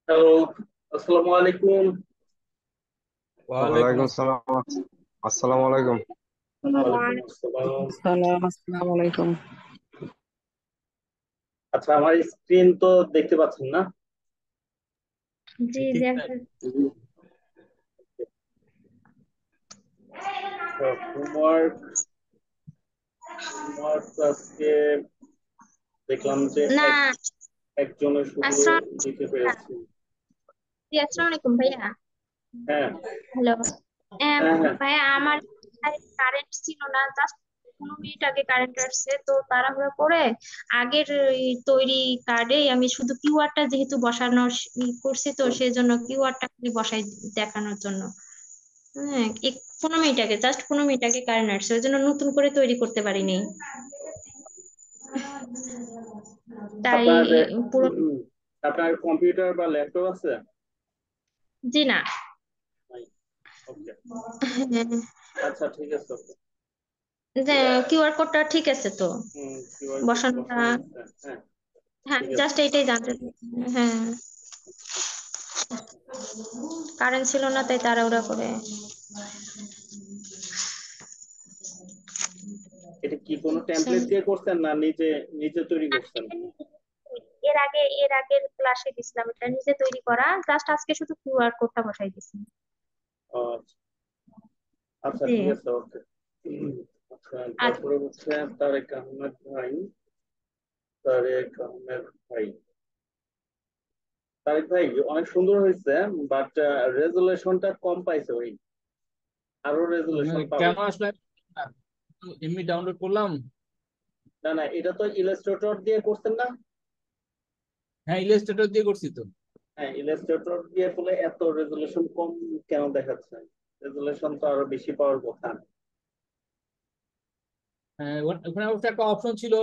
Hello, আসসালামু আলাইকুম। ওয়ালাইকুম ওয়ালাইকুম আসসালাম। সালাম। আসসালামু আলাইকুম। ওয়ালাইকুম ওয়ালাইকুম আসসালাম। সালাম, আসসালামু আলাইকুম। আচ্ছা, আমার স্ক্রিন তো দেখতে পাচ্ছেন না? জি, ঠিক দেখা। তাই। হোমওয়ার্ক হোমওয়ার্ক আজকে দেখলাম যে না। একজনে শুধু আসসালাম। দিতে পেরেছি। জি, আসসালামু আলাইকুম ভাইয়া। হ্যাঁ, হ্যালো। হ্যাঁ, হ্যাঁ। ভাইয়া, আমার কারেন্ট ছিল না, জাস্ট 15 মিনিট আগে কারেন্ট আসছে, তো তাড়াহুড়ো করে আগের ওই তৈরি কার্ডে আমি শুধু কিউআরটা যেহেতু বসানোর করছি, তো সেই জন্য কিউআরটা খালি বসাই দেখানোর জন্য। হ্যাঁ, 15 মিনিট আগে, জাস্ট 15 মিনিট আগে কারেন্ট আসছে, ওই জন্য নতুন করে তৈরি করতে পারিনি। তাই আপনার পুরো। উম, আপনার কম্পিউটার বা ল্যাপটপ আছে? জি না। নাই। ওকে। হ্যাঁ, আচ্ছা, ঠিক আছে। ওকে। যে কিউআর কোডটা ঠিক আছে তো কিউআর কোড বসানোটা? বসানো আছে, হ্যাঁ। হ্যাঁ, ঠিক আছে। জাস্ট এইটাই জানতে হ্যাঁ, কারেন্ট ছিল না তাই তাড়াহুড়া করে। এটা কি কোনো টেমপ্লেট দিয়ে করছেন না নিজে নিজে তৈরি করছেন? এর আগের ক্লাসে দিছিলাম, এটা নিজে তৈরি করা, জাস্ট আজকে শুধু কিউআর কোডটা বসাই দিছি। ও, আচ্ছা। আচ্ছা, জি। ঠিক আছে। ওকে। আচ্ছা, আর তারপরে হচ্ছে তারেক আহমেদ ভাই। তারেক আহমেদ ভাই তারেক ভাই অনেক সুন্দর হয়েছে, বাট রেজুলেশনটা কম পাইছে ভাই। আরো রেজুলেশন পাবে। কেন আসলে এমনি ডাউনলোড করলাম। না, না, এটা তো ইলাস্ট্রেটর দিয়ে করছেন না? হ্যাঁ, ইলাস্ট্রেটর দিয়ে করছি তো। হ্যাঁ, ইলাস্ট্রেটর দিয়ে বলে এত রেজুলেশন কম কেন দেখাচ্ছে? রেজুলেশন তো আরো বেশি পাওয়ার কথা। হ্যাঁ, ওখানে অবশ্য একটা অপশন ছিল,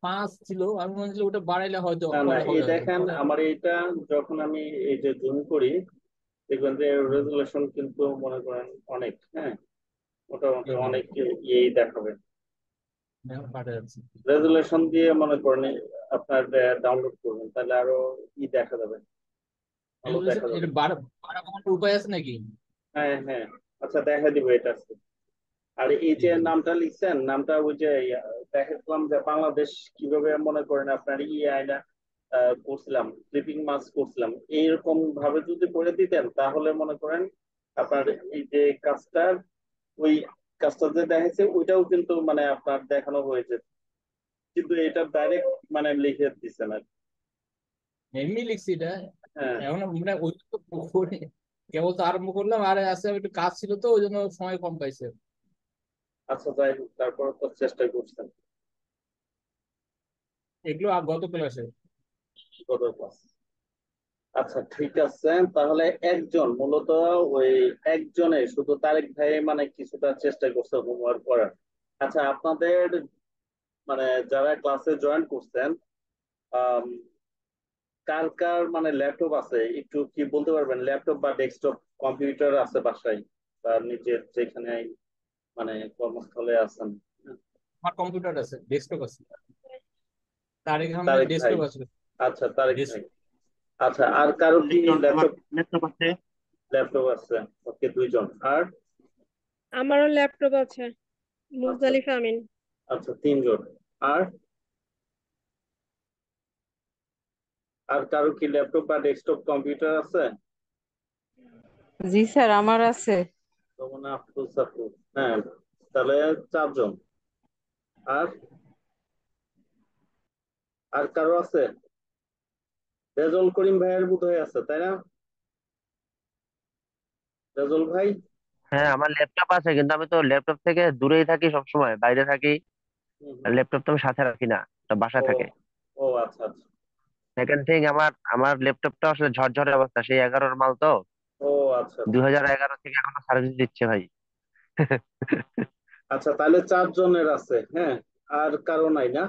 5 ছিল। আমি মনে হচ্ছিল ওটা বাড়াইলে হয়তো না, না, পরে এই হবে হয়তো দেখেন পরে। আমার এইটা, যখন আমি এই যে জুম করি দেখবেন যে রেজুলেশন কিন্তু মনে করেন অনেক, হ্যাঁ, মোটামুটি হ্যাঁ, অনেক ইয়েই দেখাবে। হ্যাঁ, পাঠা যাচ্ছে। রেজুলেশন দিয়ে মনে করেন আপনার ডাউনলোড করবেন, তাহলে আরো দেখা যাবে, ভালো দেখা যাবে। এটা বাড়ানোর উপায় আছে নাকি? হ্যাঁ, হ্যাঁ। আচ্ছা, দেখা দিব এটা আজকে। আর এই যে ঠিক আছে। নামটা লিখছেন, নামটা ওই যে দেখলাম যে বাংলাদেশ কিভাবে মনে করেন আপনার আইনা করছিলাম, ক্লিপিং মাছ করছিলাম, এইরকম ভাবে যদি করে দিতেন তাহলে মনে করেন আপনার এই যে কাজটা, ওই কাজটা যে দেখাচ্ছে ওইটাও কিন্তু মানে আপনার দেখানো হয়েছে, কিন্তু এটা ডাইরেক্ট মানে লিখে দিচ্ছেন আর কি। এমনি লিখছি এটা। হ্যাঁ। এখন মানে ওই তো কেবল তো আরম্ভ করলাম, আর আছে একটু কাজ ছিল তো ওই জন্য সময় কম পাইছে। আচ্ছা, যাই হোক, তারপর তো চেষ্টা করছেন। এগুলো গত ক্লাসে। গত ক্লাস। আচ্ছা, ঠিক আছে। তাহলে একজন মূলত ওই একজনে শুধু তারেক ভাই মানে কিছুটা চেষ্টা করছে হোমওয়ার্ক করার। আচ্ছা, আপনাদের মানে যারা ক্লাসে জয়েন করছেন, আম, কার কার মানে ল্যাপটপ আছে একটু কি বলতে পারবেন? ল্যাপটপ বা ডেস্কটপ কম্পিউটার আছে বাসায়, তার নিজের যেখানে মানে কর্মস্থলে আছেন? আমার কম্পিউটার আছে, ডেস্কটপ আছে। তারেক আহমেদ তারেক ভাই। ডেস্কটপ আছে। আচ্ছা, তারেক ভাই। ডেস্ক আচ্ছা, আর কারো কি একজন আমার ল্যাপটপ? ল্যাপটপ আছে। ল্যাপটপ আছে। ওকে, দুইজন। আর আমারও ল্যাপটপ আছে। আচ্ছা, মুজদালিফা আমিন। আচ্ছা, তিনজন। আর আর কারো কি ল্যাপটপ বা ডেস্কটপ কম্পিউটার আছে? জি স্যার, আমার আছে। তখন আফরোজ সাফরুজ। হ্যাঁ, তাহলে চারজন। আর আর কারো আছে? রেজল করিম ভাইয়ের বোধ হয়ে আছে, তাই না? রেজল ভাই। হ্যাঁ, আমার ল্যাপটপ আছে, কিন্তু আমি তো ল্যাপটপ থেকে দূরেই থাকি, সবসময় বাইরে থাকি। হুম, আর হুম। ল্যাপটপ তো আমি সাথে রাখি না, তো বাসায় ও, থাকে। ও, আচ্ছা, আচ্ছা। সেকেন্ড থিং, আমার ল্যাপটপটা আসলে ঝরঝরে অবস্থা, সেই 11-র মাল তো। ও, আচ্ছা, আচ্ছা। 2011 থেকে এখনো সার্ভিস দিচ্ছে ভাই। আচ্ছা, তাহলে চারজনের আছে, হ্যাঁ। আর কারো নাই না?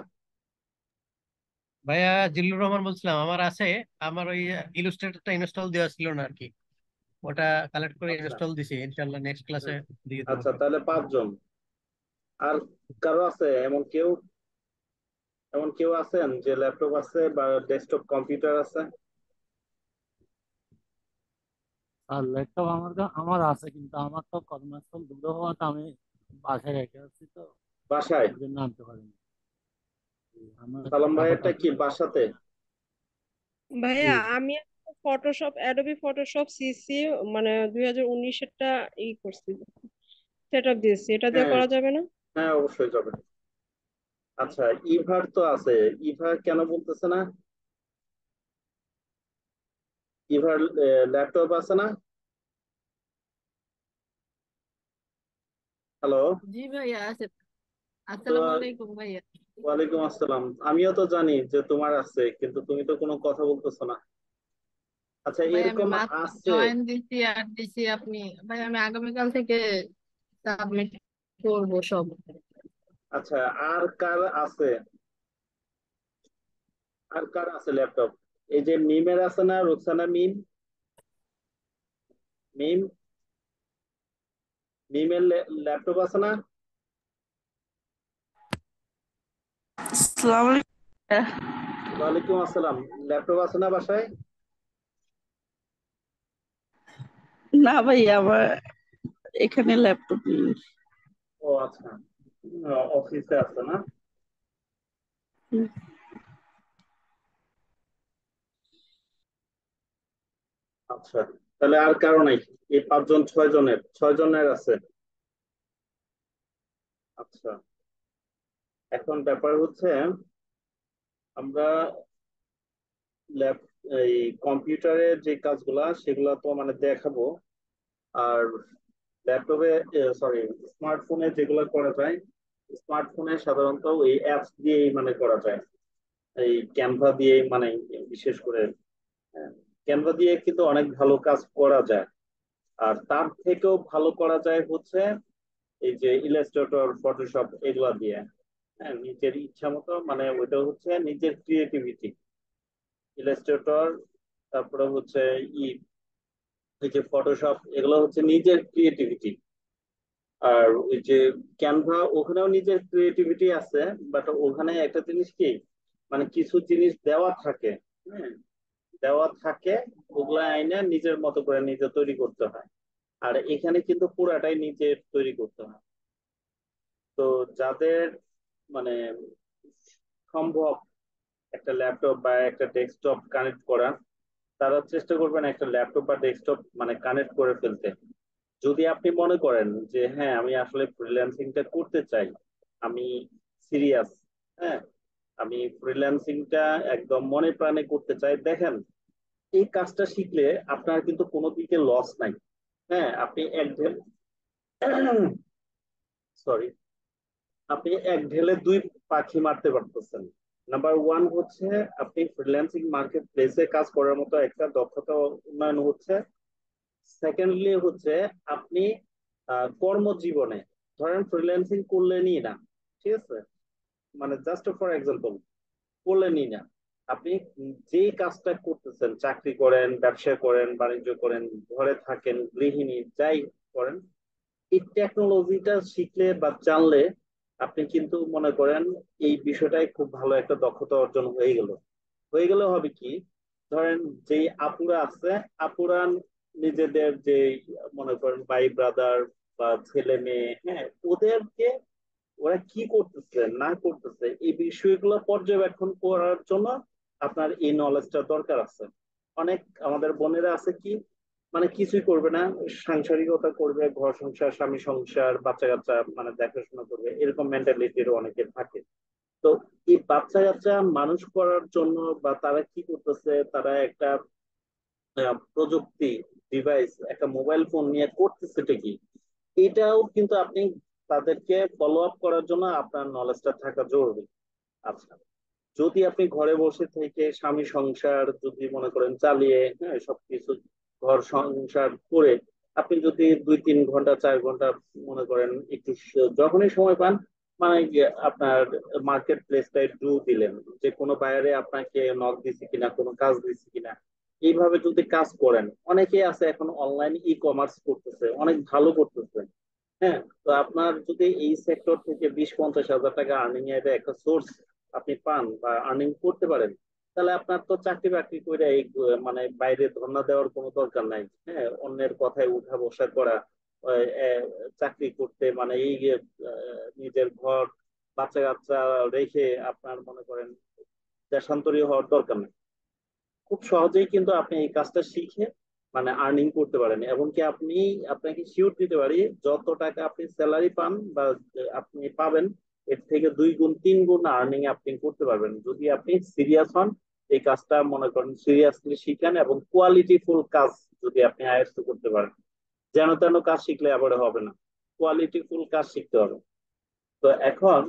ভাইয়া, জিল্লুর রহমান বলছিলাম, আমার আছে। আমার ওই ইলাস্ট্রেটরটা ইনস্টল দেওয়া ছিল না আর কি। ওটা কালেক্ট করে আচ্ছা, ইনস্টল দিছি, ইনশাল্লাহ নেক্সট ক্লাসে হ্যাঁ। দিয়ে দেবো আচ্ছা, সব। তাহলে পাঁচজন। আর কারো আছে এমন কেউ আছেন যে ল্যাপটপ আছে বা ডেস্কটপ কম্পিউটার আছে? আর ল্যাপটপ আমার আছে, কিন্তু আমার তো কর্মস্থল দূরে হওয়াতে আমি বাসায় রেখে আসছি, তো বাসায়? এই জন্য আনতে পারিনি। আমার একটু সালাম চাপা ভাইয়েরটা থাকে কি তো। বাসাতে? ভাইয়া জি। আমি ফটোশপ অ্যাডোবি ফটোশপ সিসি মানে 2019-এরটা করছি, সেট আপ দিয়েছি, এটা দিয়ে হ্যাঁ, করা যাবে না? হ্যাঁ, অবশ্যই যাবে। আচ্ছা, ইভার তো আছে, ইভার কেন বলতেছে না? ইভার ল্যাপটপ আছে না? হ্যালো। জি ভাইয়া আছে। তো আসসালামু আলাইকুম ভাইয়া। ওয়ালাইকুম আসসালাম। আমিও তো জানি যে তোমার আছে, কিন্তু তুমি তো কোনো কথা বলতেছো না। আচ্ছা, ভাই আমি এরকম মাত্র আছে? জয়েন দিছি আর দিছি আপনি। ভাই আমি আগামীকাল থেকে সাবমিট করবো সব। আচ্ছা, আর কার আছে? আর কার আছে ল্যাপটপ? এই যে মিমের আছে না, রুকসানা মিম? মিম, মিমের ল্যাপটপ আছে না? আসসালামু আলাইকুম। ওয়ালাইকুম আসসালাম। ল্যাপটপ আছে না বাসায়? না ভাই, আমার এখানে ল্যাপটপ নেই। ও আচ্ছা, অফিসে আছে না? হুম। আচ্ছা, তাহলে আর কারো নাই? এই 5 জন 6 জনের 6 জনের আছে। আচ্ছা, এখন ব্যাপার হচ্ছে আমরা ল্যাপ এই কম্পিউটারের যে কাজগুলা সেগুলা তো মানে দেখাবো। আর ল্যাপটপে, সরি, স্মার্টফোনে যেগুলো করা যায়, স্মার্টফোনে সাধারণত এই অ্যাপস দিয়েই মানে করা যায়। এই ক্যানভা দিয়ে মানে, বিশেষ করে ক্যানভা দিয়ে কিন্তু অনেক ভালো কাজ করা যায়। আর তার থেকেও ভালো করা যায় হচ্ছে এই যে ইলাস্ট্রেটর, ফটোশপ এগুলা দিয়ে। হ্যাঁ, নিজের ইচ্ছা মতো মানে ওইটা হচ্ছে নিজের ক্রিয়েটিভিটি। ইলাস্ট্রেটর, তারপরে হচ্ছে ই এই যে ফটোশপ, এগুলো হচ্ছে নিজের ক্রিয়েটিভিটি। আর ওই যে ক্যানভা, ওখানেও নিজের ক্রিয়েটিভিটি আছে, বাট ওখানে একটা জিনিস কি, মানে কিছু জিনিস দেওয়া থাকে। হ্যাঁ, দেওয়া থাকে, ওগুলা আইনা নিজের মতো করে নিজে তৈরি করতে হয়। আর এখানে কিন্তু পুরাটাই নিজের তৈরি করতে হয়। তো যাদের মানে সম্ভব একটা ল্যাপটপ বা একটা ডেস্কটপ কানেক্ট করা, তারা চেষ্টা করবেন একটা ল্যাপটপ বা ডেস্কটপ মানে কানেক্ট করে ফেলতে। যদি আপনি মনে করেন যে হ্যাঁ, আমি আসলে ফ্রিল্যান্সিংটা করতে চাই, আমি সিরিয়াস, হ্যাঁ, আমি ফ্রিল্যান্সিংটা একদম মনে প্রাণে করতে চাই, দেখেন এই কাজটা শিখলে আপনার কিন্তু কোনো দিকে লস নাই। হ্যাঁ, আপনি এক ঢেল সরি, আপনি এক ঢেলে দুই পাখি মারতে পারতেছেন। নাম্বার ওয়ান হচ্ছে আপনি ফ্রিল্যান্সিং মার্কেট প্লেসে কাজ করার মতো একটা দক্ষতা উন্নয়ন হচ্ছে। সেকেন্ডলি হচ্ছে আপনি কর্মজীবনে, ধরেন ফ্রিল্যান্সিং করলেনই না, ঠিক আছে, মানে জাস্ট ফর এক্সাম্পল করলেনই না, আপনি যে কাজটা করতেছেন, চাকরি করেন, ব্যবসা করেন, বাণিজ্য করেন, ঘরে থাকেন, গৃহিণী, যাই করেন, এই টেকনোলজিটা শিখলে বা জানলে আপনি কিন্তু মনে করেন এই বিষয়টাই খুব ভালো একটা দক্ষতা অর্জন হয়ে গেলে হবে কি, ধরেন যেই আপুরা আছে, আপুরা নিজেদের যে মনে করেন ভাই ব্রাদার বা ছেলে মেয়ে, হ্যাঁ, ওদেরকে ওরা কি করতেছে না করতেছে এই বিষয়গুলো পর্যবেক্ষণ করার জন্য আপনার এই নলেজটা দরকার আছে। অনেক আমাদের বোনেরা আছে কি, মানে কিছুই করবে না, সাংসারিকতা করবে, ঘর সংসার, স্বামী সংসার, বাচ্চা কাচ্চা মানে দেখাশোনা করবে, এরকম মেন্টালিটির অনেকের থাকে। তো এই বাচ্চা কাচ্চা মানুষ করার জন্য বা তারা কি করতেছে, তারা একটা প্রযুক্তি ডিভাইস, একটা মোবাইল ফোন নিয়ে করতেছে ঠিকই, এটাও কিন্তু আপনি তাদেরকে ফলো আপ করার জন্য আপনার নলেজটা থাকা জরুরি। আচ্ছা, যদি আপনি ঘরে বসে থেকে স্বামী সংসার যদি মনে করেন চালিয়ে, হ্যাঁ, সবকিছু ঘর সংসার করে আপনি যদি 2-3 ঘন্টা 4 ঘন্টা মনে করেন একটু যখনই সময় পান, মানে যে আপনার মার্কেট প্লেসটা একটু দিলেন, যে কোনো বাইরে আপনাকে নক দিছে কিনা, কোনো কাজ দিছে কিনা, এইভাবে যদি কাজ করেন, অনেকেই আছে এখন অনলাইন ই কমার্স করতেছে, অনেক ভালো করতেছে। হ্যাঁ, তো আপনার যদি এই সেক্টর থেকে 20-50 হাজার টাকা আর্নিং এর একটা সোর্স আপনি পান বা আর্নিং করতে পারেন, তাহলে আপনার তো চাকরি বাকরি করে এই মানে বাইরে ধর্ণা দেওয়ার কোনো দরকার নাই। হ্যাঁ, অন্যের কথায় উঠা বসা করা, ওই, চাকরি করতে মানে এই যে, নিজের ঘর বাচ্চা কাচ্চা রেখে আপনার মনে করেন দেশান্তরী হওয়ার দরকার নেই। খুব সহজেই কিন্তু আপনি এই কাজটা শিখে মানে আর্নিং করতে পারেন। এবং কি আপনি, আপনাকে শিওর দিতে পারি, যত টাকা আপনি স্যালারি পান বা আপনি পাবেন, এর থেকে 2 গুণ 3 গুণ আর্নিং আপনি করতে পারবেন যদি আপনি সিরিয়াস হন। এই কাজটা মনে করেন সিরিয়াসলি শিখেন এবং কোয়ালিটিফুল কাজ যদি আপনি আয়ত্ত করতে পারেন। যেন তেন কাজ শিখলে আবার হবে না, কোয়ালিটিফুল কাজ শিখতে হবে। তো এখন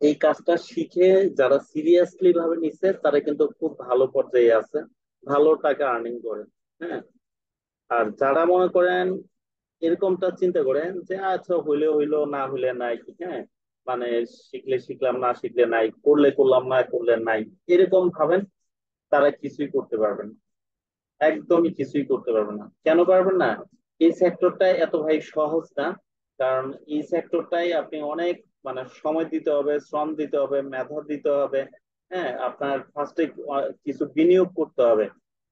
এই কাজটা শিখে যারা সিরিয়াসলি ভাবে নিচ্ছে তারা কিন্তু খুব ভালো পর্যায়ে আছে, ভালো টাকা আর্নিং করে। হ্যাঁ, আর যারা মনে করেন এরকমটা চিন্তা করেন যে আচ্ছা হইলে হইলো, না হইলে নাই, হ্যাঁ, মানে শিখলে শিখলাম, না শিখলে নাই, করলে করলাম, না করলে নাই, এরকম ভাবেন, তারা কিছুই করতে পারবেন না, একদমই কিছুই করতে পারবেন না। কেন পারবেন না? এই সেক্টরটা এত ভাই সহজ না। কারণ এই সেক্টরটাই আপনি অনেক মানে সময় দিতে হবে, শ্রম দিতে হবে, মেধা দিতে হবে। হ্যাঁ, আপনার ফার্স্টে কিছু বিনিয়োগ করতে হবে।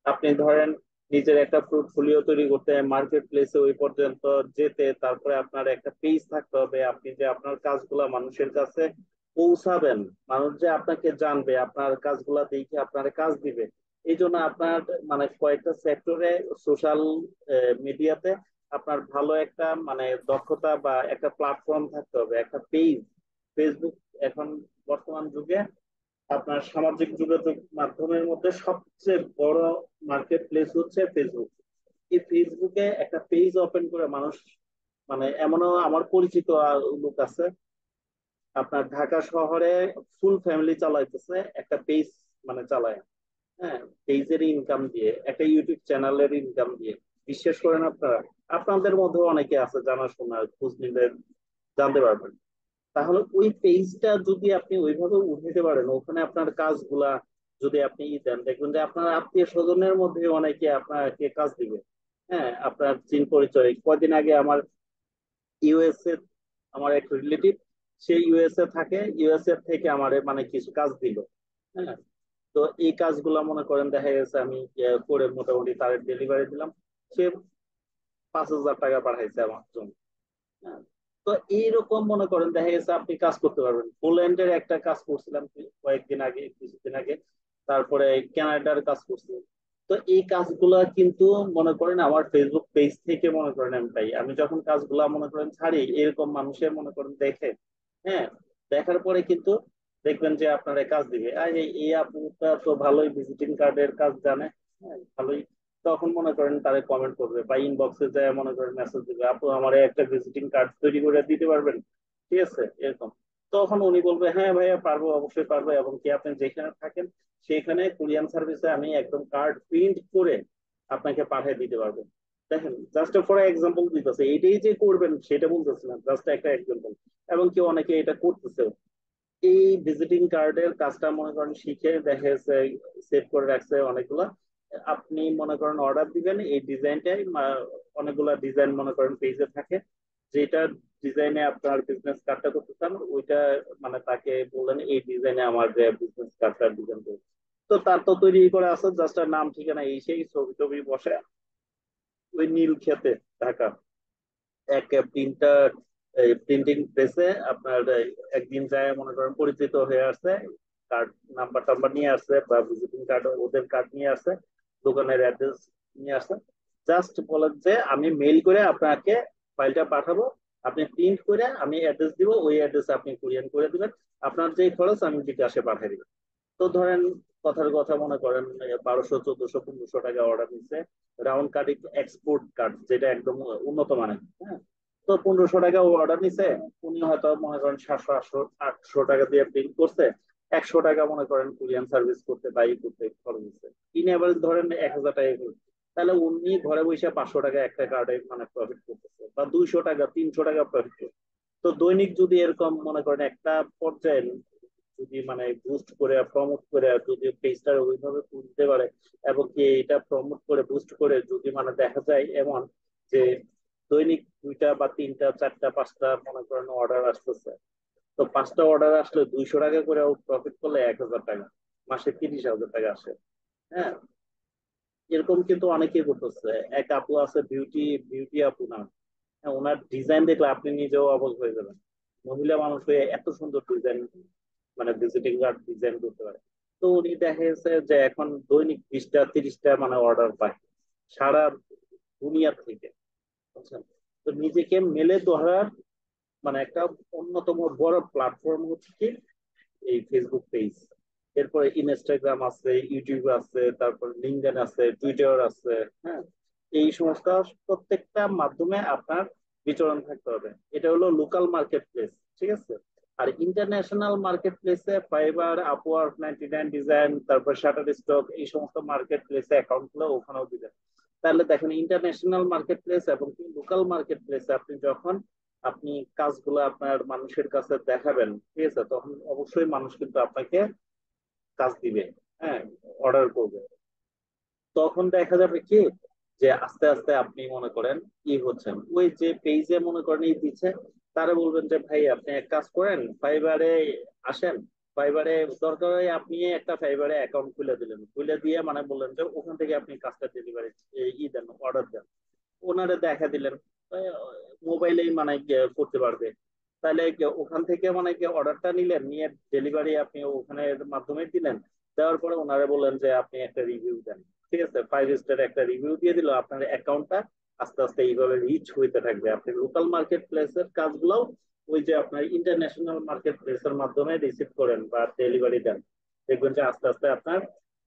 আপনি ধরেন নিজের একটা পোর্টফোলিও তৈরি করতে, মার্কেট প্লেসে ওই পর্যন্ত যেতে, তারপরে আপনার একটা পেজ থাকতে হবে, আপনি যে আপনার কাজগুলা মানুষের কাছে পৌঁছাবেন, মানুষ যে আপনাকে জানবে, আপনার কাজগুলা দেখে আপনার কাজ দিবে। এই জন্য আপনার মানে কয়েকটা সেক্টরে সোশ্যাল মিডিয়াতে আপনার ভালো একটা মানে দক্ষতা বা একটা প্ল্যাটফর্ম থাকতে হবে, একটা পেজ। ফেসবুক এখন বর্তমান যুগে আপনার সামাজিক যোগাযোগ মাধ্যমের মধ্যে সবচেয়ে বড় মার্কেট প্লেস হচ্ছে ফেসবুক। এই ফেসবুকে একটা পেজ ওপেন করে মানুষ মানে এমনও আমার পরিচিত লোক আছে, আপনার ঢাকা শহরে ফুল ফ্যামিলি চালাইতেছে একটা পেজ, মানে চালায়। হ্যাঁ, পেজের ইনকাম দিয়ে, একটা ইউটিউব চ্যানেলের ইনকাম দিয়ে। বিশ্বাস করেন আপনারা, আপনাদের মধ্যে অনেকে আছে জানাশোনা, খোঁজ নিলে জানতে পারবেন। তাহলে ওই পেজটা যদি আপনি ওইভাবে উঠাতে পারেন, ওখানে আপনার কাজগুলা যদি আপনি দেন, দেখবেন যে আপনার আত্মীয় স্বজনের মধ্যে অনেকে আপনাকে কাজ দিবে। হ্যাঁ, আপনার চিন পরিচয়। কয়দিন আগে আমার ইউএসএ, আমার এক রিলেটিভ, সে ইউএসএ থাকে, ইউএসএ থেকে আমার মানে কিছু কাজ দিল। হ্যাঁ, তো এই কাজগুলা মনে করেন দেখা গেছে আমি করে মোটামুটি তার ডেলিভারি দিলাম। সে 5,000 টাকা পাঠাইছে আমার জন্য। হ্যাঁ, তো এইরকম মনে করেন দেখা গেছে আপনি কাজ করতে পারবেন। পোল্যান্ডের একটা কাজ করছিলাম কয়েকদিন আগে, কিছুদিন আগে। তারপরে কানাডার কাজ করছিলাম। তো এই কাজগুলা কিন্তু মনে করেন আমার ফেসবুক পেজ থেকে মনে করেন আমি পাই। আমি যখন কাজগুলা মনে করেন ছাড়ি, এরকম মানুষের মনে করেন দেখে, হ্যাঁ, দেখার পরে কিন্তু দেখবেন যে আপনার কাজ দিবে। আর এই আপুটা তো ভালোই ভিজিটিং কার্ডের কাজ জানে, হ্যাঁ ভালোই। তখন মনে করেন তারে কমেন্ট করবে বা ইনবক্সে যায় মনে করেন মেসেজ দিবে, আপু আমার একটা ভিজিটিং কার্ড তৈরি করে দিতে পারবেন, ঠিক আছে এরকম। তখন উনি বলবে হ্যাঁ ভাইয়া পারবো, অবশ্যই পারবো। এবং কি আপনি যেখানে থাকেন সেখানে কুরিয়ান সার্ভিসে আমি একদম কার্ড প্রিন্ট করে আপনাকে পাঠিয়ে দিতে পারবো। দেখেন, জাস্ট ফর এক্সাম্পল দিতেছে, এইটাই যে করবেন সেটা বলতেছে না, জাস্ট একটা এক্সাম্পল। এবং কি অনেকে এটা করতেছে। এই ভিজিটিং কার্ডের কাজটা মনে করেন শিখে দেখে সেভ করে রাখছে অনেকগুলা। আপনি মনে করেন অর্ডার দিবেন এই ডিজাইনটাই, অনেকগুলা ডিজাইন মনে করেন পেজে থাকে। যেটা ডিজাইনে আপনার বিজনেস কার্ডটা করতে চান ওইটা মানে তাকে বললেন এই ডিজাইনে আমার বিজনেস কার্ডটা ডিজাইন করুন। তো তার তো তৈরি করে আছে, জাস্ট নাম ঠিকানা এই সেই ছবি টবি বসে ওই নীল খেতে ঢাকা এক প্রিন্টার, প্রিন্টিং প্রেসে আপনার একদিন যায় মনে করেন পরিচিত হয়ে আসছে, কার্ড নাম্বার টাম্বার নিয়ে আসছে বা ভিজিটিং কার্ড ওদের কার্ড নিয়ে আসছে, দোকানের অ্যাড্রেস নিয়ে আসছে। জাস্ট বলেন যে আমি মেইল করে আপনাকে ফাইলটা পাঠাবো, আপনি প্রিন্ট করে আমি অ্যাড্রেস দিব, ওই অ্যাড্রেসে আপনি কুরিয়ার করে দিবেন, আপনার যে খরচ আমি বিকাশে পাঠিয়ে দিবেন। তো ধরেন কথার কথা মনে করেন 1,200 1,400 1,500 টাকা অর্ডার নিচ্ছে, রাউন্ড কার্ড এক্সপোর্ট কার্ড যেটা একদম উন্নত মানের। হ্যাঁ, তো 1,500 টাকা অর্ডার নিছে, উনি হয়তো মনে করেন 700 800 টাকা দিয়ে প্রিন্ট করছে, 100 টাকা মনে করেন কুরিয়ান সার্ভিস করতে বাই করতে খরচ হচ্ছে, ইন এভারেজ ধরেন 1,000 টাকা খরচ। তাহলে উনি ঘরে বসে 500 টাকা একটা কার্ডে মানে প্রফিট করতেছে, বা 200 টাকা 300 টাকা প্রফিট করছে। তো দৈনিক যদি এরকম মনে করেন একটা পর্যায়ে যদি মানে বুস্ট করে প্রমোট করে যদি পেজটা ওইভাবে তুলতে পারে, এবং কি এটা প্রমোট করে বুস্ট করে যদি মানে দেখা যায় এমন যে দৈনিক 2টা বা 3টা 4টা 5টা মনে করেন অর্ডার আসতেছে, তো 5টা অর্ডার আসলে 200 টাকা করে প্রফিট করলে 1,000 টাকা। মাসে 30,000 টাকা আসে। হ্যাঁ, এরকম কিন্তু অনেকেই করতেছে। এক আপু আছে, বিউটি বিউটি আপু নাম। হ্যাঁ, ওনার ডিজাইন দেখলে আপনি নিজেও অবাক হয়ে যাবেন। মহিলা মানুষ হয়ে এত সুন্দর ডিজাইন, মানে ভিজিটিং কার্ড ডিজাইন করতে পারে। তো উনি দেখা গেছে যে এখন দৈনিক 20টা 30টা মানে অর্ডার পায় সারা দুনিয়া থেকে, বুঝছেন? তো নিজেকে মেলে ধরার মানে একটা অন্যতম বড় প্ল্যাটফর্ম হচ্ছে কি এই ফেসবুক পেজ। এরপরে ইনস্টাগ্রাম আছে, ইউটিউব আছে, তারপর লিঙ্কডইন আছে, টুইটার আছে। হ্যাঁ, এই সমস্ত প্রত্যেকটা মাধ্যমে আপনার বিচরণ থাকতে হবে। এটা হলো লোকাল মার্কেট প্লেস, ঠিক আছে? আর ইন্টারন্যাশনাল মার্কেট প্লেসে ফাইবার, আপওয়ার্ক, 99 ডিজাইন, তারপর শাটার স্টক, এই সমস্ত মার্কেট প্লেসে অ্যাকাউন্ট গুলো ওখানেও দিবেন। তাহলে দেখেন ইন্টারন্যাশনাল মার্কেট প্লেস এবং লোকাল মার্কেট প্লেসে আপনি যখন আপনি কাজগুলো আপনার মানুষের কাছে দেখাবেন, ঠিক আছে, তখন অবশ্যই মানুষ কিন্তু আপনাকে কাজ দিবে। হ্যাঁ, অর্ডার করবে। তখন দেখা যাবে কি যে আস্তে আস্তে আপনি মনে করেন হচ্ছেন ওই যে পেজে মনে করেন দিচ্ছে, তারা বলবেন যে ভাই আপনি এক কাজ করেন, ফাইবারে আসেন। ফাইবারে দরকার হয় আপনি একটা ফাইবারে অ্যাকাউন্ট খুলে দিলেন, খুলে দিয়ে মানে বললেন যে ওখান থেকে আপনি কাজটা ডেলিভারি দেন, অর্ডার দেন। ওনারে দেখা দিলেন, মোবাইলেই মানে করতে পারবে। তাহলে ওখান থেকে মানে অর্ডারটা নিলেন, নিয়ে ডেলিভারি আপনি ওখানে মাধ্যমে দিলেন। দেওয়ার পরে ওনারে বললেন যে আপনি একটা রিভিউ দেন, ঠিক আছে, 5 স্টার একটা রিভিউ দিয়ে দিল, আপনার অ্যাকাউন্টটা আস্তে আস্তে এইভাবে রিচ হইতে থাকবে। আপনি লোকাল মার্কেট প্লেসের কাজগুলো ওই যে আপনার ইন্টারন্যাশনাল মার্কেট প্লেসের মাধ্যমে রিসিভ করেন বা ডেলিভারি দেন, দেখবেন যে আস্তে আস্তে আপনার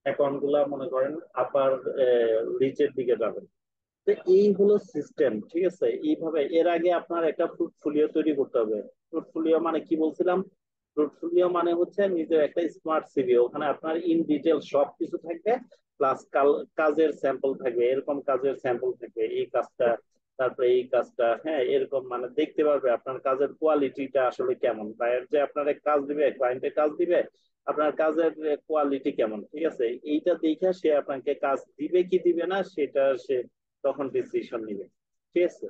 অ্যাকাউন্ট গুলা মনে করেন আপার রিচের দিকে যাবে। তো এই হলো সিস্টেম, ঠিক আছে? এইভাবে এর আগে আপনার একটা পোর্টফোলিও তৈরি করতে হবে। পোর্টফোলিও মানে কি বলছিলাম? পোর্টফোলিও মানে হচ্ছে নিজের একটা স্মার্ট সিভি, ওখানে আপনার ইন ডিটেল সবকিছু থাকবে, প্লাস কাজের স্যাম্পল থাকবে, এরকম কাজের স্যাম্পল থাকবে, এই কাজটা, তারপরে এই কাজটা। হ্যাঁ, এরকম মানে দেখতে পারবে আপনার কাজের কোয়ালিটিটা আসলে কেমন। বায়ার যে আপনার কাজ দিবে, ক্লায়েন্টের কাজ দিবে, আপনার কাজের কোয়ালিটি কেমন, ঠিক আছে? এইটা দেখে সে আপনাকে কাজ দিবে কি দিবে না সেটা সে তখন ডিসিশন নিবে, ঠিক আছে?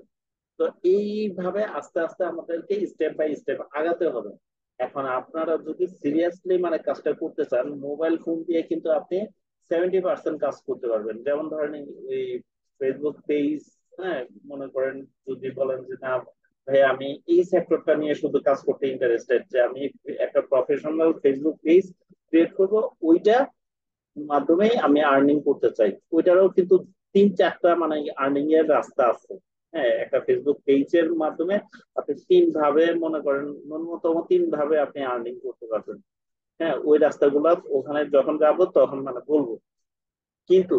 তো এইভাবে আস্তে আস্তে আমাদেরকে স্টেপ বাই স্টেপ আগাতে হবে। এখন আপনারা যদি সিরিয়াসলি মানে কাজটা করতে চান, মোবাইল ফোন দিয়ে কিন্তু আপনি 70% কাজ করতে পারবেন। যেমন ধরেন এই ফেসবুক পেজ, হ্যাঁ, মনে করেন যদি বলেন যে না ভাই আমি এই সেক্টরটা নিয়ে শুধু কাজ করতে ইন্টারেস্টেড, যে আমি একটা প্রফেশনাল ফেসবুক পেজ ক্রিয়েট করব, ওইটা মাধ্যমেই আমি আর্নিং করতে চাই, ওইটারও কিন্তু 3-4টা মানে আর্নিং এর রাস্তা আছে। হ্যাঁ, একটা ফেসবুক পেজের মাধ্যমে আপনি 3 ভাবে মনে করেন, ন্যূনতম 3 ভাবে আপনি আর্নিং করতে পারবেন। হ্যাঁ, ওই রাস্তাগুলো ওখানে যখন যাবো তখন মানে বলবো। কিন্তু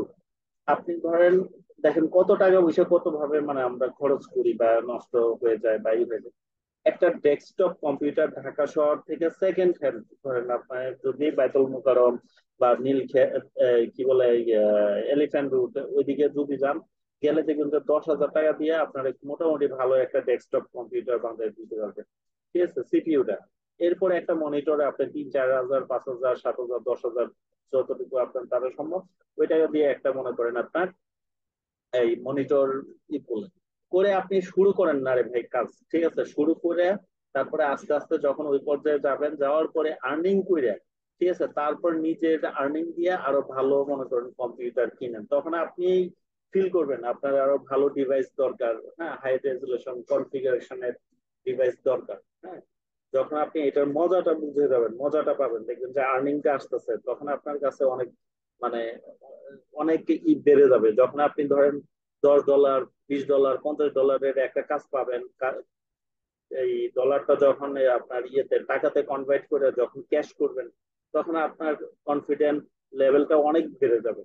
আপনি ধরেন দেখেন কত টাকা পয়সা কত ভাবে মানে আমরা খরচ করি বা নষ্ট হয়ে যায় বা হয়ে যায়। একটা ডেস্কটপ কম্পিউটার ঢাকা শহর থেকে সেকেন্ড হ্যান্ড ধরেন আপনার যদি বাইতুল মোকাররম বা কি বলে এলিফ্যান্ট রুট ওইদিকে যদি যান, গেলে দেখবেন যে 10,000 টাকা দিয়ে আপনার মোটামুটি ভালো একটা ডেস্কটপ কম্পিউটার বানিয়ে দিতে পারবেন, ঠিক আছে, সিপিইউটা। এরপরে একটা মনিটরে আপনার 3-4 হাজার, 5,000, 7,000, 10,000, যতটুকু আপনার তারা সম্ভব, ওইটাকে দিয়ে একটা মনে করেন আপনার এই মনিটর করলেন, করে আপনি শুরু করেন না রে ভাই কাজ, ঠিক আছে? শুরু করে তারপরে আস্তে আস্তে যখন ওই পর্যায়ে যাবেন, যাওয়ার পরে আর্নিং করে, ঠিক আছে, তারপর নিজে আর্নিং দিয়ে আরো ভালো মনে করেন কম্পিউটার কিনেন, তখন আপনি ফিল করবেন আপনার আরো ভালো ডিভাইস দরকার। হ্যাঁ, হাই রেজুলেশন কনফিগারেশনের ডিভাইস দরকার। হ্যাঁ, যখন আপনি এটার মজাটা বুঝে যাবেন, মজাটা পাবেন, দেখবেন যে আর্নিংটা আসতেছে, তখন আপনার কাছে অনেক মানে অনেক বেড়ে যাবে। যখন আপনি ধরেন $10, $20, $50 একটা কাজ পাবেন, এই ডলারটা যখন আপনার টাকাতে কনভার্ট করে যখন ক্যাশ করবেন, তখন আপনার কনফিডেন্ট লেভেলটা অনেক বেড়ে যাবে।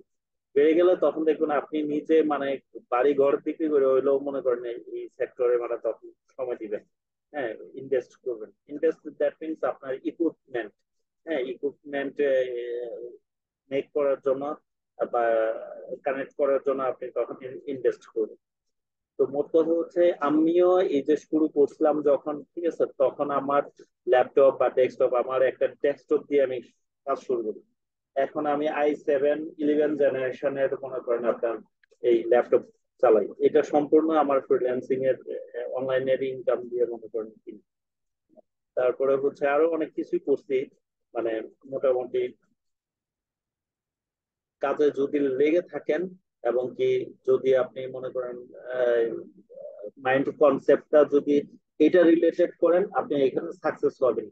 বেড়ে গেলে তখন দেখবেন আপনি নিজে মানে বাড়ি ঘর বিক্রি করে হইলেও মনে করেন এই সেক্টরে মানে তখন সময় দিবেন। হ্যাঁ, ইনভেস্ট করবেন। ইনভেস্ট দ্যাট মিনস আপনার ইকুইপমেন্ট, হ্যাঁ, ইকুইপমেন্ট মেক করার জন্য বা কানেক্ট করার জন্য আপনি তখন ইনভেস্ট করবেন। তো মোট কথা হচ্ছে আমিও এই যে শুরু করছিলাম যখন, ঠিক আছে, তখন আমার ল্যাপটপ বা ডেস্কটপ, আমার একটা ডেস্কটপ দিয়ে আমি কাজ শুরু করি। এখন আমি i7-11 জেনারেশনের মনে করেন আপনার এই ল্যাপটপ চালাই। এটা সম্পূর্ণ আমার ফ্রিল্যান্সিং এর অনলাইনের ইনকাম দিয়ে মনে করেন কিনি। তারপরে হচ্ছে আরো অনেক কিছুই করছি, মানে মোটামুটি কাজে যদি লেগে থাকেন এবং কি যদি আপনি মনে করেন মাইন্ড কনসেপ্টটা যদি এটা রিলেটেড করেন, আপনি এখানে সাকসেস হবেন।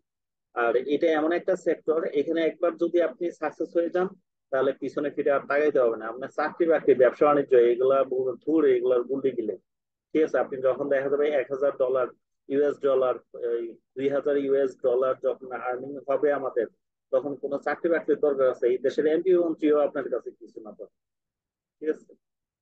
আর এটা এমন একটা সেক্টর, এখানে একবার যদি আপনি সাকসেস হয়ে যান, তাহলে পিছনে ফিরে আর তাকাইতে হবে না। আপনার চাকরি বাকরি ব্যবসা বাণিজ্য এগুলা ধুর, এগুলার গুল্লি গিলে, ঠিক আছে। আপনি যখন দেখা যাবে $1,000 ইউএস ডলার, 2,000 US ডলার যখন আর্নিং হবে আমাদের, তখন কোনো চাকরি বাকরির দরকার আছে? এই দেশের এমপি মন্ত্রীও আপনার কাছে কিছু না, তো ঠিক আছে।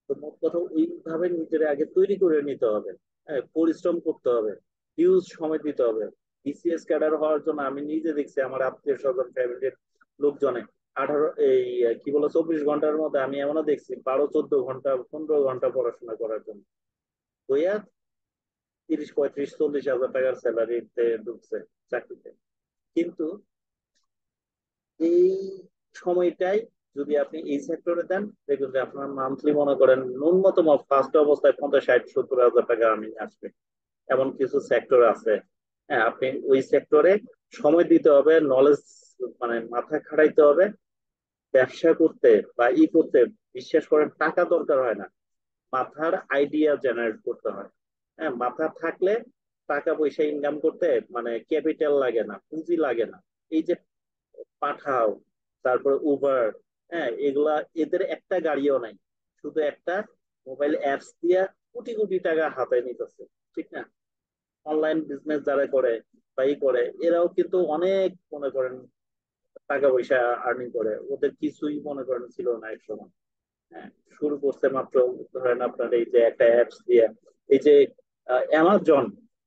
তো মোট কথা ওইভাবে নিজের আগে তৈরি করে নিতে হবে। হ্যাঁ, পরিশ্রম করতে হবে, হিউজ সময় দিতে হবে। বিসিএস ক্যাডার হওয়ার জন্য আমি নিজে দেখছি আমার আত্মীয় স্বজন ফ্যামিলির লোকজনে 24 ঘন্টার মধ্যে আমি এমনও দেখছি 12-14 ঘন্টা 15 ঘন্টা পড়াশোনা করার জন্য হইয়া 30, 35, 40 হাজার টাকার স্যালারিতে ঢুকছে চাকরিতে। কিন্তু এই সময়টাই যদি আপনি এই সেক্টরে দেন, দেখবেন যে আপনার মান্থলি মনে করেন ন্যূনতম ফার্স্ট অবস্থায় 50, 60, 70 হাজার টাকা আমি আসবে। এমন কিছু সেক্টর আছে। হ্যাঁ, আপনি ওই সেক্টরে সময় দিতে হবে, নলেজ মানে মাথায় খাটাইতে হবে। ব্যবসা করতে বা করতে বিশ্বাস করেন টাকা দরকার হয় না, মাথার আইডিয়া জেনারেট করতে হয়। হ্যাঁ, মাথা থাকলে টাকা পয়সা ইনকাম করতে মানে ক্যাপিটাল লাগে না, পুঁজি লাগে না। এই যে পাঠাও, তারপর উবার, হ্যাঁ এগুলা, এদের একটা গাড়িও নাই, শুধু একটা মোবাইল অ্যাপস দিয়া কোটি কোটি টাকা হাতে নিতেছে, ঠিক না? অনলাইন বিজনেস যারা করে বা করে, এরাও কিন্তু অনেক মনে করেন টাকা পয়সা আর্নিং করে। ওদের কিছুই মনে করেন ছিল না এক সময়। হ্যাঁ, শুরু করছে মাত্র ধরেন আপনার এই যে একটা অ্যাপস দিয়ে। এই যে অ্যামাজন,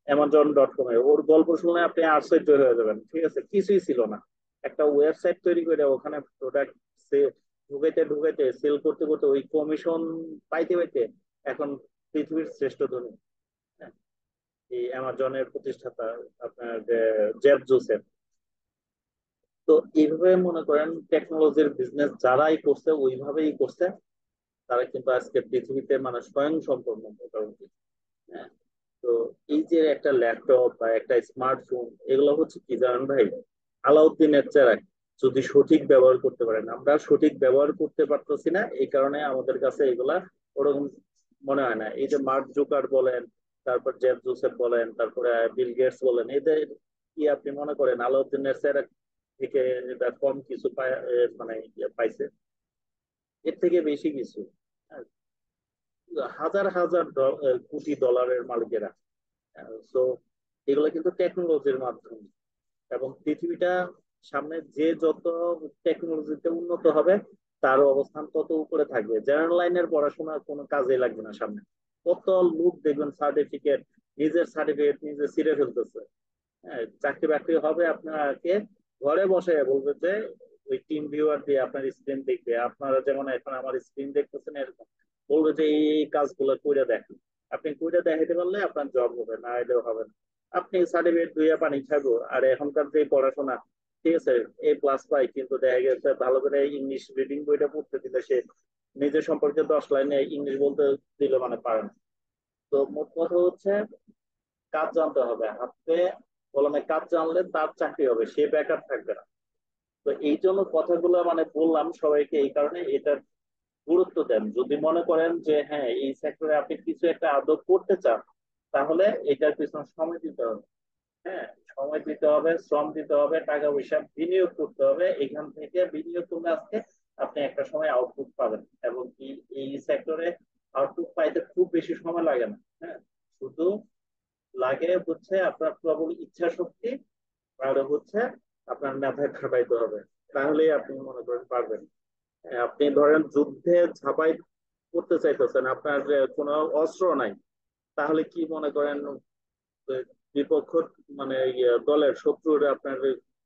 Amazon.com এ ওর গল্প শুনলে আপনি আশ্চর্য হয়ে যাবেন, ঠিক আছে। কিছুই ছিল না, একটা ওয়েবসাইট তৈরি করে ওখানে প্রোডাক্ট ঢুকাইতে ঢুকাইতে সেল করতে করতে ওই কমিশন পাইতে পাইতে এখন পৃথিবীর শ্রেষ্ঠ ধনী। হ্যাঁ, এই অ্যামাজনের প্রতিষ্ঠাতা আপনার জেফ জোসেফ। তো এইভাবে মনে করেন টেকনোলজির বিজনেস যারাই করছে ওইভাবেই করছে, তারা কিন্তু আজকে পৃথিবীতে মানে স্বয়ং সম্পূর্ণ মোটামুটি। হ্যাঁ, তো এই যে একটা ল্যাপটপ বা একটা স্মার্টফোন, এগুলো হচ্ছে কি জানেন ভাই, আলাউদ্দিনের চেরাগ। যদি সঠিক ব্যবহার করতে পারেন, আমরা সঠিক ব্যবহার করতে পারতেছি না, এই কারণে আমাদের কাছে এগুলা ওরকম মনে হয় না। এই যে মার্ক জুকার বলেন, তারপর জেফ জোসেফ বলেন, তারপরে বিল গেটস বলেন, এদের কি আপনি মনে করেন আলাউদ্দিনের চেরাগ থেকে এটা কম কিছু মানে পাইছে? এর থেকে বেশি কিছু। হ্যাঁ, হাজার হাজার কোটি ডলারের মালিকেরা। তো এগুলো কিন্তু টেকনোলজির মাধ্যমে। এবং পৃথিবীটা সামনে যে যত টেকনোলজিতে উন্নত হবে, তার অবস্থান তত উপরে থাকবে। জেনারেল লাইনের পড়াশোনা কোনো কাজে লাগবে না সামনে। কত লোক দেখবেন সার্টিফিকেট, নিজের সার্টিফিকেট নিজে ছিঁড়ে ফেলতেছে। হ্যাঁ, চাকরি বাকরি হবে আপনাকে ঘরে বসে বলবে যে ওই টিম ভিউয়ার দিয়ে আপনার স্ক্রিন দেখবে, আপনারা যেমন এখন আমার স্ক্রিন দেখতেছেন এরকম, বলবে যে এই কাজগুলো করে দেখেন। আপনি করে দেখাইতে পারলে আপনার জব হবে, না এলেও হবে না। আপনি সার্টিফিকেট দুইয়া পানি খাবো। আর এখনকার যে পড়াশোনা, ঠিক আছে, A+ পাই, কিন্তু দেখা গেছে ভালো করে ইংলিশ রিডিং বইটা পড়তে দিলে সে নিজের সম্পর্কে 10 লাইনে ইংলিশ বলতে দিলে মানে পারে না। তো মোট কথা হচ্ছে কাজ জানতে হবে, হাতে কলমে কাজ জানলে তার চাকরি হবে, সে বেকার থাকবে না। তো এই জন্য কথাগুলো মানে বললাম সবাইকে, এই কারণে এটা গুরুত্ব দেন। যদি মনে করেন যে হ্যাঁ এই সেক্টরে আপনি কিছু একটা আদৌ করতে চান, তাহলে এটার পিছনে সময় দিতে হবে। হ্যাঁ, সময় দিতে হবে, শ্রম দিতে হবে, টাকা পয়সা বিনিয়োগ করতে হবে। এখান থেকে বিনিয়োগ করলে আজকে আপনি একটা সময় আউটপুট পাবেন। এবং কি এই সেক্টরে আউটপুট পাইতে খুব বেশি সময় লাগে না। হ্যাঁ, শুধু লাগে হচ্ছে আপনার প্রবল ইচ্ছা শক্তি, আর হচ্ছে আপনার মাথায় খাটাইতে হবে, তাহলেই আপনি মনে করেন পারবেন। আপনি ধরেন যুদ্ধে ঝাঁপাই করতে চাইতেছেন, আপনার কোনো অস্ত্র নাই, তাহলে কি মনে করেন বিপক্ষ মানে দলের শত্রুর আপনার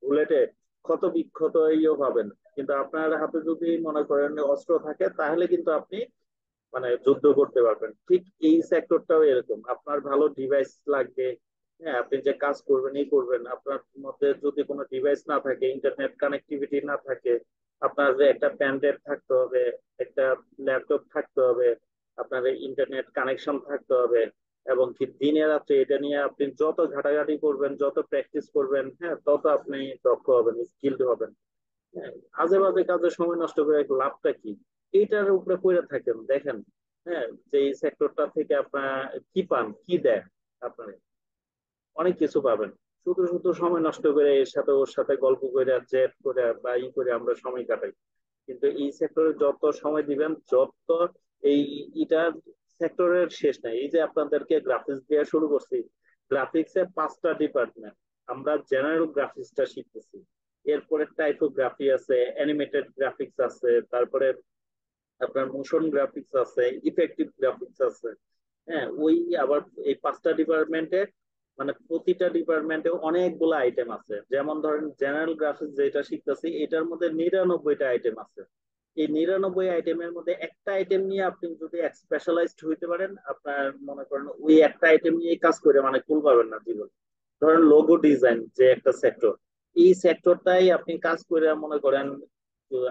বুলেটে ক্ষত বিক্ষত ইয়ে পাবেন। কিন্তু আপনার হাতে যদি মনে করেন অস্ত্র থাকে, তাহলে কিন্তু আপনি মানে যুদ্ধ করতে পারবেন। ঠিক এই সেক্টরটাও এরকম, আপনার ভালো ডিভাইস লাগবে। হ্যাঁ, আপনি যে কাজ করবেন এই করবেন, আপনার মধ্যে যদি কোনো ডিভাইস না থাকে, ইন্টারনেট কানেক্টিভিটি না থাকে, আপনার যে একটা প্যান ড্রাইভ থাকতে হবে, একটা ল্যাপটপ থাকতে হবে, আপনার ইন্টারনেট কানেকশন থাকতে হবে। এবং কি দিনে রাত্রে এটা নিয়ে আপনি যত ঘাটাঘাটি করবেন, যত প্র্যাকটিস করবেন, হ্যাঁ তত আপনি দক্ষ হবেন, স্কিলড হবেন। হ্যাঁ, আজে বাজে কাজে সময় নষ্ট করে লাভটা কি? এইটার উপরে পড়ে থাকেন, দেখেন হ্যাঁ যে এই সেক্টরটা থেকে আপনার কি পান, কি দেয় আপনার, অনেক কিছু পাবেন। শুধু শুধু সময় নষ্ট করে এর সাথে ওর সাথে গল্প করে চ্যাট করে বা ই করে আমরা সময় কাটাই। কিন্তু এই সেক্টরে যত সময় দিবেন, যত এই এটার সেক্টরের শেষ নাই। এই যে আপনাদেরকে গ্রাফিক্স দিয়ে শুরু করছি, গ্রাফিক্স এর 5টা ডিপার্টমেন্ট। আমরা জেনারেল গ্রাফিক্সটা শিখতেছি, এরপরে টাইপোগ্রাফি আছে, অ্যানিমেটেড গ্রাফিক্স আছে, তারপরে আপনার মোশন গ্রাফিক্স আছে, ইফেক্টিভ গ্রাফিক্স আছে। হ্যাঁ, ওই আবার এই 5টা ডিপার্টমেন্টে মানে প্রতিটা ডিপার্টমেন্টে অনেকগুলো আইটেম আছে। যেমন ধরেন জেনারেল গ্রাফিক্স যেটা শিখতেছি এটার মধ্যে 99টা আইটেম আছে। এই 99 আইটেমের মধ্যে একটা আইটেম নিয়ে আপনি যদি স্পেশালাইজড হইতে পারেন, আপনার মনে করেন ওই একটা আইটেম নিয়ে কাজ করে মানে কুল পাবেন না জীবন। ধরেন লোগো ডিজাইন যে একটা সেক্টর, এই সেক্টরটাই আপনি কাজ করে মনে করেন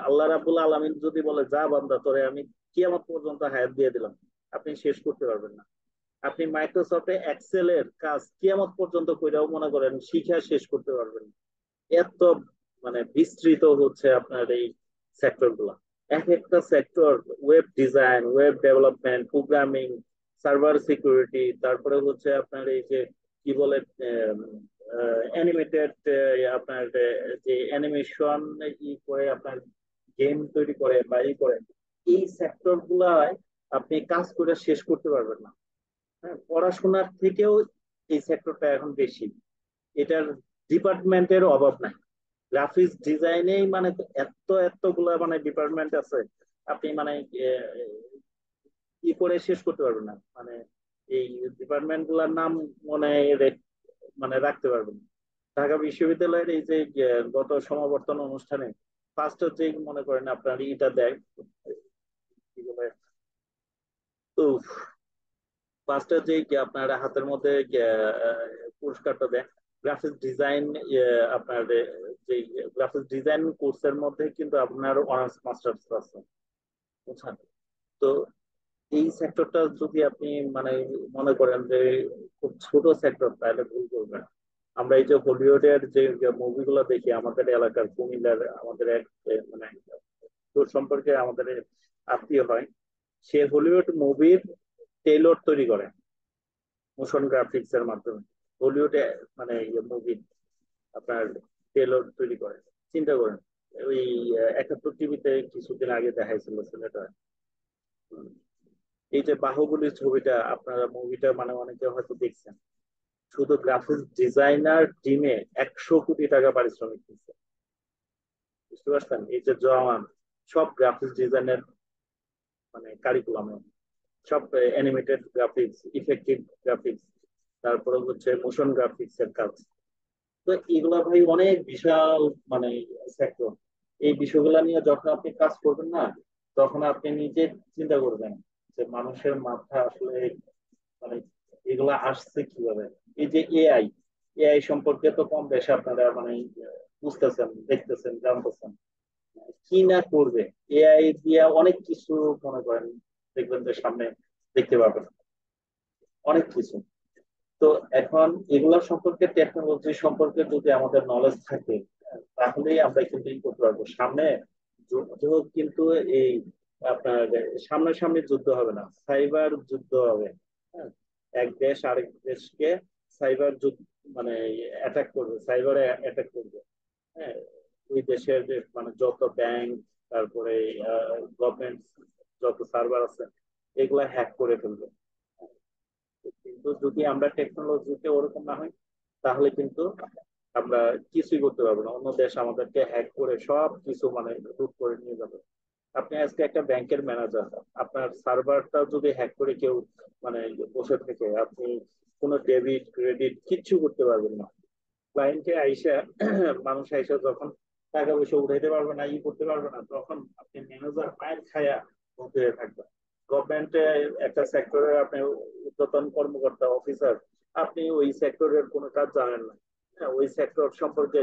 আল্লাহ রাবুল আলমিন যদি বলে যা বান্দা তোরে আমি কিয়ামত পর্যন্ত হায়াত দিয়ে দিলাম, আপনি শেষ করতে পারবেন না। আপনি মাইক্রোসফটে এক্সেল এর কাজ কিয়ামত পর্যন্ত কইরাও মনে করেন শিখা শেষ করতে পারবেন না। এত মানে বিস্তৃত হচ্ছে আপনার এই সেক্টর গুলা। এক একটা sector, web design, web development, programming, server security, তারপরে হচ্ছে আপনার এই যে কি বলে অ্যানিমেটেড, আপনার যে অ্যানিমেশন ই করে আপনার গেম তৈরি করে বা ই করে, এই সেক্টর গুলায় আপনি কাজ করে শেষ করতে পারবেন না। হ্যাঁ, পড়াশোনার থেকেও এই সেক্টরটা এখন বেশি। এটার ডিপার্টমেন্টের অভাব নাই। গ্রাফিক্স ডিজাইনেই মানে এতগুলা মানে ডিপার্টমেন্ট আছে, আপনি মানে কি করে শেষ করতে পারবেন না। মানে এই ডিপার্টমেন্ট গুলার নাম মনে মানে রাখতে পারবেন না। ঢাকা বিশ্ববিদ্যালয়ের এই যে গত সমাবর্তন অনুষ্ঠানে ফার্স্ট যে মনে করেন আপনার ইটা দেয়, কি বলে তো ফার্স্ট যে আপনার হাতের মধ্যে পুরস্কারটা দেয় গ্রাফিক্স ডিজাইন, আপনার যে গ্রাফিক্স ডিজাইন কোর্সের মধ্যে কিন্তু আপনার অনার্স মাস্টার্স আছে, বুঝছেন? তো এই সেক্টরটা যদি আপনি মানে মনে করেন যে খুব ছোট সেক্টর, তাহলে ভুল করবেন। আমরা এই যে হলিউডের যে মুভিগুলো দেখি, আমাদের এলাকার কুমিল্লার আমাদের এক মানে তোর সম্পর্কে আমাদের আত্মীয় হয়, সে হলিউড মুভির টেইলর তৈরি করে মোশন গ্রাফিক্স এর মাধ্যমে। হলিউডে মানে মুভি আপনার টেইলর তৈরি করে, চিন্তা করেন। ওই 71 টিভিতে কিছুদিন আগে দেখাইছিল ছেলেটা। এই যে বাহুবলী ছবিটা, আপনারা মুভিটা মানে অনেকে হয়তো দেখছেন, শুধু গ্রাফিক্স ডিজাইনার টিমে 100 কোটি টাকা পারিশ্রমিক দিচ্ছে, বুঝতে পারছেন? এই যে জওয়ান, সব গ্রাফিক্স ডিজাইনের মানে কারিকুলামে, সব অ্যানিমেটেড গ্রাফিক্স, ইফেক্টিভ গ্রাফিক্স, তারপরে হচ্ছে মোশন গ্রাফিক্স এর কাজ। তো এগুলা ভাই অনেক বিশাল মানে সেক্টর। এই বিষয়গুলা নিয়ে যখন আপনি কাজ করবেন না, তখন আপনি নিজে চিন্তা করবেন যে মানুষের মাথা আসলে মানে এগুলা আসছে কিভাবে। এই যে এআই, এআই সম্পর্কে তো কম বেশি আপনারা মানে বুঝতেছেন, দেখতেছেন, জানতেছেন কি না করবে। এআই দিয়ে অনেক কিছু মনে করেন দেখবেন যে সামনে দেখতে পাবেন অনেক কিছু। তো এখন এগুলা সম্পর্কে, টেকনোলজি সম্পর্কে যদি আমাদের নলেজ থাকে, তাহলেই আমরা কিন্তু ই করতে পারবো। সামনে যুদ্ধ কিন্তু এই আপনার সামনাসামনি যুদ্ধ হবে না, সাইবার যুদ্ধ হবে। হ্যাঁ, এক দেশ আরেক দেশকে সাইবার যুদ্ধ মানে অ্যাটাক করবে, সাইবারে অ্যাটাক করবে। হ্যাঁ, ওই দেশের যে মানে যত ব্যাংক, তারপরে গভর্নমেন্ট যত সার্ভার আছে, এগুলা হ্যাক করে ফেলবে। কিন্তু যদি আমরা টেকনোলজিতে ওরকম না হয়, তাহলে কিন্তু আমরা কিছুই করতে পারবো না। অন্য দেশ আমাদেরকে হ্যাক করে সব কিছু মানে লুট করে নিয়ে যাবে। আপনি আজকে একটা ব্যাংকের ম্যানেজার, আপনার সার্ভারটা যদি হ্যাক করে কেউ মানে বসে থেকে, আপনি কোনো ডেবিট ক্রেডিট কিচ্ছু করতে পারবেন না। ক্লায়েন্টে আইসা মানুষ আইসা যখন টাকা পয়সা উঠাইতে পারবে না, ই করতে পারবে না, তখন আপনি ম্যানেজার মায়ের খায়া বন্ধ হয়ে থাকবেন। গভর্নমেন্টে একটা সেক্টরের আপনি ঊর্ধ্বতন কর্মকর্তা অফিসার, আপনি ওই সেক্টরের কোনো কাজ জানেন না। হ্যাঁ, ওই সেক্টর সম্পর্কে